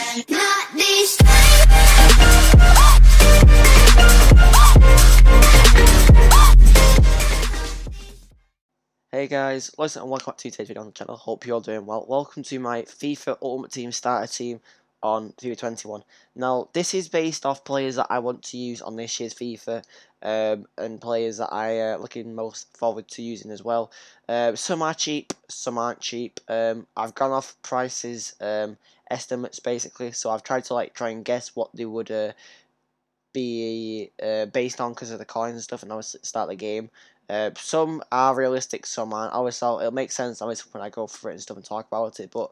Not this. Hey guys, listen and welcome back to today's video on the channel. Hope you're all doing well. Welcome to my FIFA Ultimate Team starter team on FIFA 21. Now, this is based off players that I want to use on this year's FIFA, and players that I looking most forward to using as well. Some are cheap, some aren't cheap. I've gone off prices, estimates basically, so I've tried to try and guess what they would be based on because of the coins and stuff, and obviously start the game. Some are realistic, some aren't. Obviously, it'll make sense obviously when I go for it and stuff and talk about it. But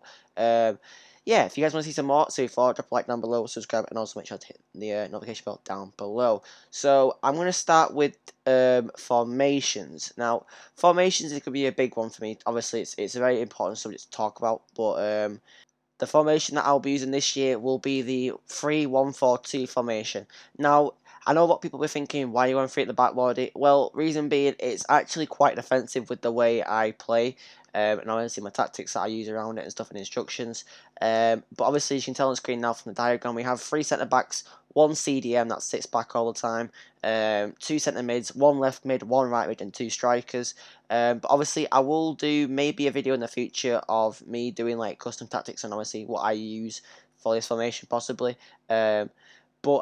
yeah, if you guys want to see some more, so drop a like down below, subscribe, and also make sure to hit the notification bell down below. So I'm going to start with formations. Now, formations it could be a big one for me. Obviously, it's a very important subject to talk about, but the formation that I'll be using this year will be the 3-1-4-2 formation. Now, I know what people will be thinking, why are you going 3 at the back, Lordy? Well, reason being, it's actually quite defensive with the way I play, and obviously my tactics that I use around it and stuff and instructions. But obviously, as you can tell on the screen now from the diagram, we have 3 centre-backs, 1 CDM that sits back all the time, 2 centre-mids, 1 left mid, 1 right mid, and 2 strikers. But obviously, I will do maybe a video in the future of me doing like custom tactics and obviously what I use for this formation possibly. But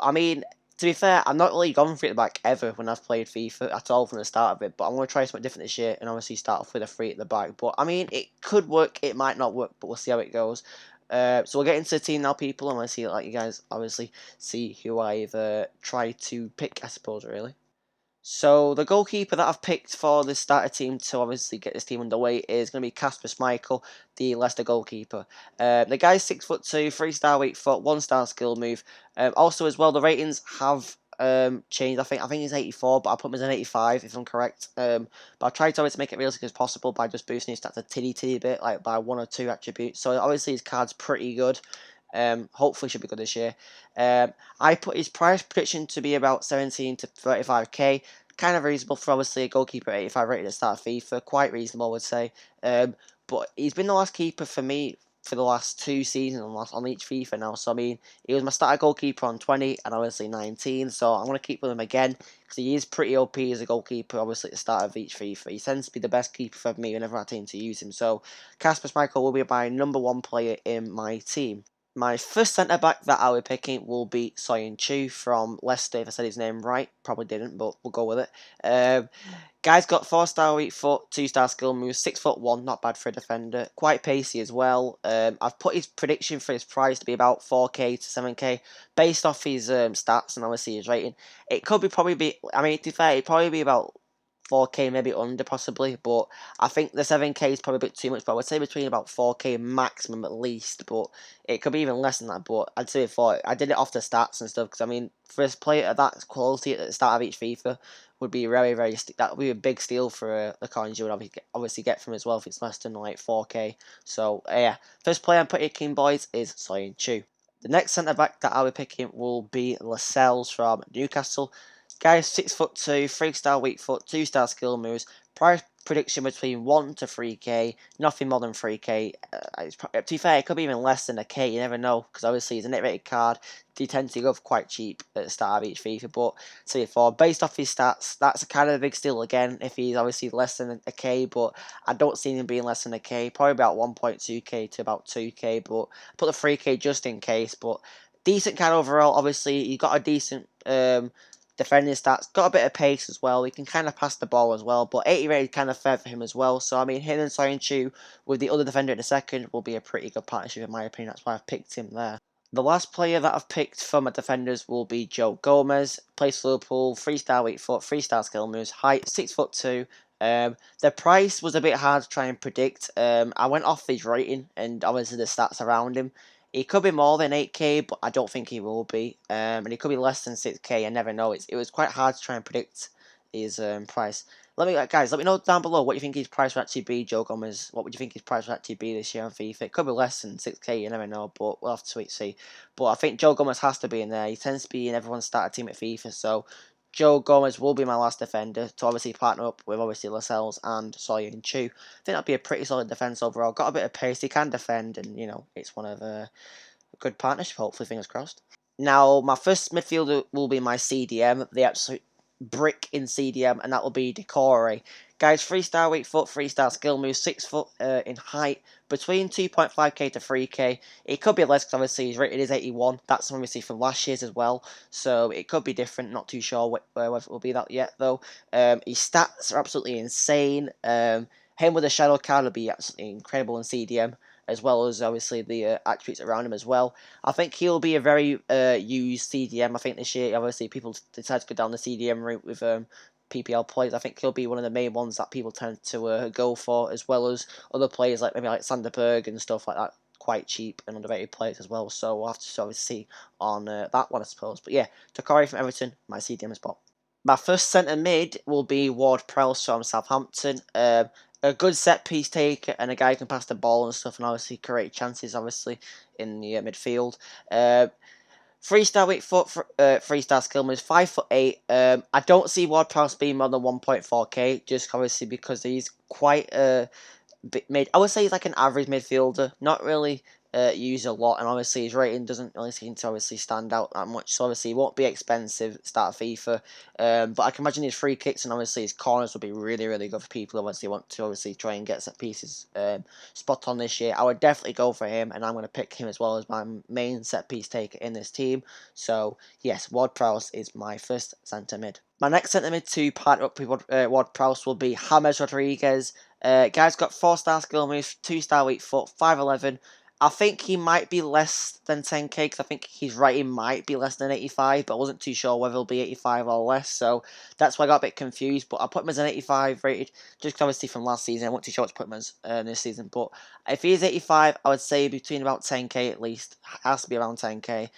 I mean, to be fair, I'm not really gone for it back ever when I've played FIFA at all from the start of it. But I'm going to try something different this year and obviously start off with a 3 at the back. But I mean, it could work, it might not work, but we'll see how it goes. So we'll get into the team now, people, and we'll see like you guys obviously see who I've tried to pick, I suppose, really. So the goalkeeper that I've picked for the starter team to obviously get this team underway is going to be Kasper Schmeichel, the Leicester goalkeeper. The guy's 6'2", 3-star weak foot, 1-star skill move. Also as well, the ratings have changed. I think he's 84, but I put him as an 85 if I'm correct. But I tried to always make it realistic as possible by just boosting his stats a titty bit, like by 1 or 2 attributes. So obviously his card's pretty good. Hopefully should be good this year. I put his price prediction to be about 17 to 35k. Kind of reasonable for obviously a goalkeeper at 85 rated at the start of FIFA. Quite reasonable, I would say. But he's been the last keeper for me for the last 2 seasons on each FIFA now. So I mean, he was my starter goalkeeper on 20 and obviously 19. So I'm going to keep with him again because he is pretty OP as a goalkeeper. Obviously at the start of each FIFA, he tends to be the best keeper for me whenever I team to use him. So Kasper Schmeichel will be my #1 player in my team. My first centre-back that I'll be picking will be Soyuncu from Leicester, if I said his name right. Probably didn't, but we'll go with it. Guy's got 4-star weak foot, 2-star skill moves, 6'1", not bad for a defender. Quite pacey as well. I've put his prediction for his price to be about 4k to 7k, based off his stats and obviously his rating. It could be I mean, to be fair, it'd probably be about 4k, maybe under possibly, but I think the 7k is probably a bit too much, but I would say between about 4k maximum at least, but it could be even less than that, but I'd say before, I did it off the stats and stuff, because I mean, for a player of that quality at the start of each FIFA, would be that would be a big steal for the coins you would obviously get from as well if it's less than like 4k, so yeah, first player I'm picking, boys, is Soyuncu. The next centre-back that I'll be picking will be Lascelles from Newcastle. Guy's 6'2", 3-star weak foot, 2-star skill moves. Price prediction between 1 to 3k, nothing more than 3k. To be fair, it could be even less than a k, you never know, because obviously he's a net rated card. They tend to go for quite cheap at the start of each FIFA, but say for based off his stats, that's a kind of a big steal again if he's obviously less than a k, but I don't see him being less than a k, probably about 1.2k to about 2k, but put the 3k just in case, but decent card overall. Obviously, he got a decent defending stats, got a bit of pace as well. He can kind of pass the ball as well, but 80 rated kind of fair for him as well. So I mean, him and Soyuncu with the other defender in the second will be a pretty good partnership in my opinion. That's why I've picked him there. The last player that I've picked for my defenders will be Joe Gomez. Plays for Liverpool, 3-star weak foot, 3-star skill moves, height 6'2". The price was a bit hard to try and predict. I went off his rating and obviously the stats around him. He could be more than 8k, but I don't think he will be. And he could be less than 6k. I never know. It was quite hard to try and predict his price. Guys, let me know down below what you think his price will actually be, Joe Gomez. What would you think his price will actually be this year on FIFA? It could be less than 6k. You never know, but we'll have to see. But I think Joe Gomez has to be in there. He tends to be in everyone's starter team at FIFA, so Joe Gomez will be my last defender to obviously partner up with obviously Lascelles and Soyuncu. I think that'd be a pretty solid defence overall. Got a bit of pace, he can defend, and you know it's one of good partnership, hopefully, fingers crossed. Now, my first midfielder will be my CDM, the absolute brick in CDM, and that will be Decore. Guys, 3-star weak foot, 3-star skill move, 6 foot in height, between 2.5k to 3k. It could be less because obviously his rated is 81. That's obviously from last year's as well, so it could be different. Not too sure whether it will be that yet though. His stats are absolutely insane. Him with a shadow card will be absolutely incredible in CDM, as well as obviously the attributes around him as well. I think he'll be a very used CDM. I think this year, obviously, people decide to go down the CDM route with PPL players. I think he'll be one of the main ones that people tend to go for, as well as other players like maybe like Sanderberg and stuff like that. Quite cheap and underrated players as well. So we'll have to sort of see on that one, I suppose. But yeah, Toure from Everton, my CDM spot. My first centre mid will be Ward-Prowse from Southampton. A good set piece taker and a guy who can pass the ball and stuff, and obviously create chances, obviously, in the midfield. 3-star weak foot, 3-star skill moves, 5'8". I don't see Ward-Prowse being more than 1.4k, just obviously because he's quite mid. I would say he's like an average midfielder, not really used a lot, and obviously his rating doesn't really seem to obviously stand out that much. So obviously he won't be expensive start of FIFA, but I can imagine his free kicks and obviously his corners would be really really good for people who obviously want to obviously try and get set pieces spot on this year. I would definitely go for him, and I'm going to pick him as well as my main set piece taker in this team. So yes, Ward-Prowse is my first centre mid. My next centre mid to partner up with Ward-Prowse will be James Rodriguez. Guy's got 4-star skill moves, 2-star weak foot, 5'11". I think he might be less than 10k because I think his rating might be less than 85, but I wasn't too sure whether it'll be 85 or less, so that's why I got a bit confused. But I put him as an 85 rated, just obviously from last season. I wasn't too sure what to put him as this season, but if he is 85, I would say between about 10k at least. Has to be around 10k.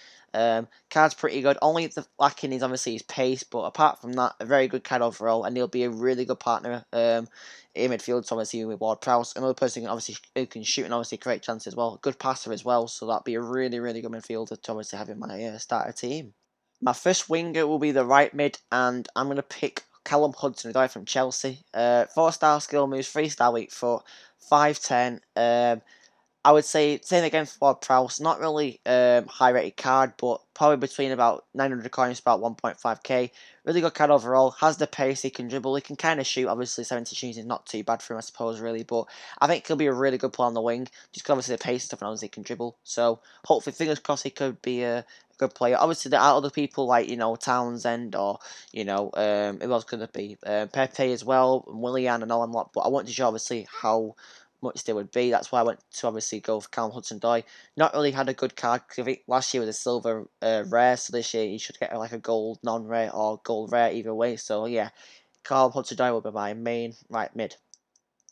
Card's pretty good. Only the lacking is obviously his pace, but apart from that, a very good card overall, and he'll be a really good partner in midfield. So obviously with Ward-Prowse, another person who can shoot and obviously create chances as well. Good passer as well, so that'd be a really really good midfielder to obviously have in my starter team. My first winger will be the right mid, and I'm gonna pick Callum Hudson, a guy from Chelsea. 4-star skill moves, 3-star weak foot, 5'10". I would say same again for Ward-Prowse. Not really high rated card, but probably between about 900 coins, about 1.5k. Really good card overall. Has the pace, he can dribble, he can kind of shoot. Obviously, 70 shooting is not too bad for him, I suppose, really. But I think he'll be a really good player on the wing. Just because obviously the pace and stuff, and obviously he can dribble. So hopefully, fingers crossed, he could be a good player. Obviously, there are other people like Townsend or who else could it be? Pepe as well, and Willian and all them lot. But I want to show obviously how much they would be. That's why I went to obviously go for Callum Hudson-Odoi. Not really had a good card because I think last year was a silver rare, so this year he should get like a gold non-rare or gold rare either way. So yeah, Callum Hudson-Odoi will be my main right mid.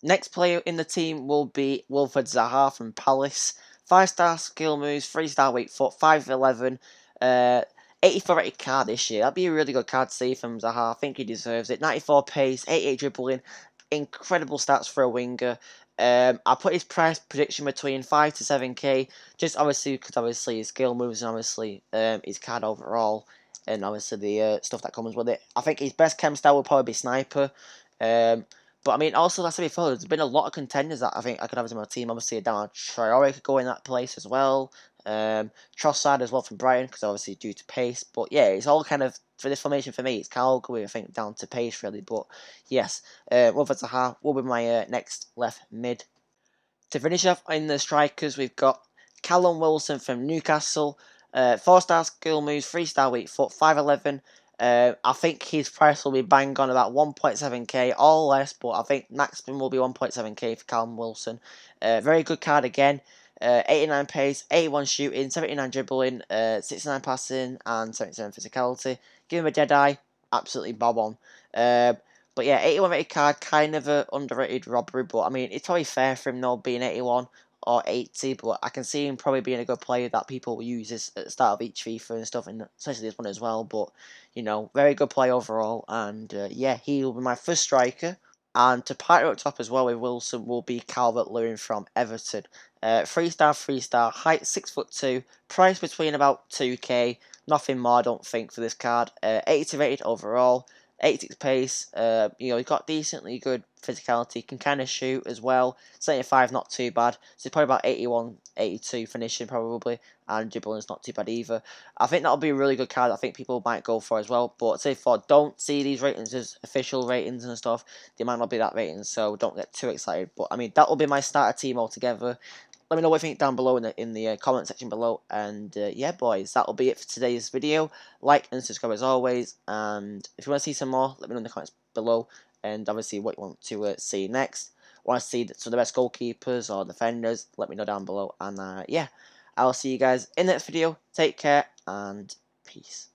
Next player in the team will be Wilfred Zaha from Palace. 5-star skill moves, 3-star weak foot, 5'11". 84 rated card this year. That'd be a really good card to see from Zaha. I think he deserves it. 94 pace, 88 dribbling, incredible stats for a winger. I put his price prediction between 5 to 7k, just obviously because obviously his skill moves and obviously his card overall, and obviously the stuff that comes with it. I think his best chem style will probably be sniper. But I mean, also like I said before, there's been a lot of contenders that I think I could have in my team. Obviously, Adama Traore could go in that place as well. Trossard as well from Brighton because obviously due to pace. But yeah, it's all kind of for this formation for me. It's kind of going I think down to pace really. But yes, Wilfred Zaha will be my next left mid. To finish off in the strikers, we've got Callum Wilson from Newcastle. 4-star skill moves, 3-star weak foot, 5'11". I think his price will be bang on about 1.7k or less, but I think maximum will be 1.7k for Callum Wilson. Very good card again. 89 pace, 81 shooting, 79 dribbling, 69 passing, and 77 physicality. Give him a dead eye, absolutely bob on. But yeah, 81 rated card, kind of a underrated robbery, but I mean, it's probably fair for him not being 81 or 80, but I can see him probably being a good player that people will use this at the start of each FIFA and stuff, and especially this one as well. But very good player overall, and yeah, he will be my first striker. And to partner up top as well with Wilson will be Calvert-Lewin from Everton. 3-star, 3-star, height 6'2", price between about 2k, nothing more I don't think for this card. 80 rated overall. 86 pace, you know, he's got decently good physicality, can kind of shoot as well. 75, not too bad. So he's probably about 81, 82 finishing probably, and dribbling is not too bad either. I think that'll be a really good card. I think people might go for as well. But say for don't see these ratings as official ratings and stuff. They might not be that ratings, so don't get too excited. But I mean, that will be my starter team altogether. Let me know what you think down below in the comment section below. And yeah, boys, that'll be it for today's video. Like and subscribe as always. And if you want to see some more, let me know in the comments below. And obviously, what you want to see next. Want to see some of the best goalkeepers or defenders? Let me know down below. And yeah, I'll see you guys in the next video. Take care and peace.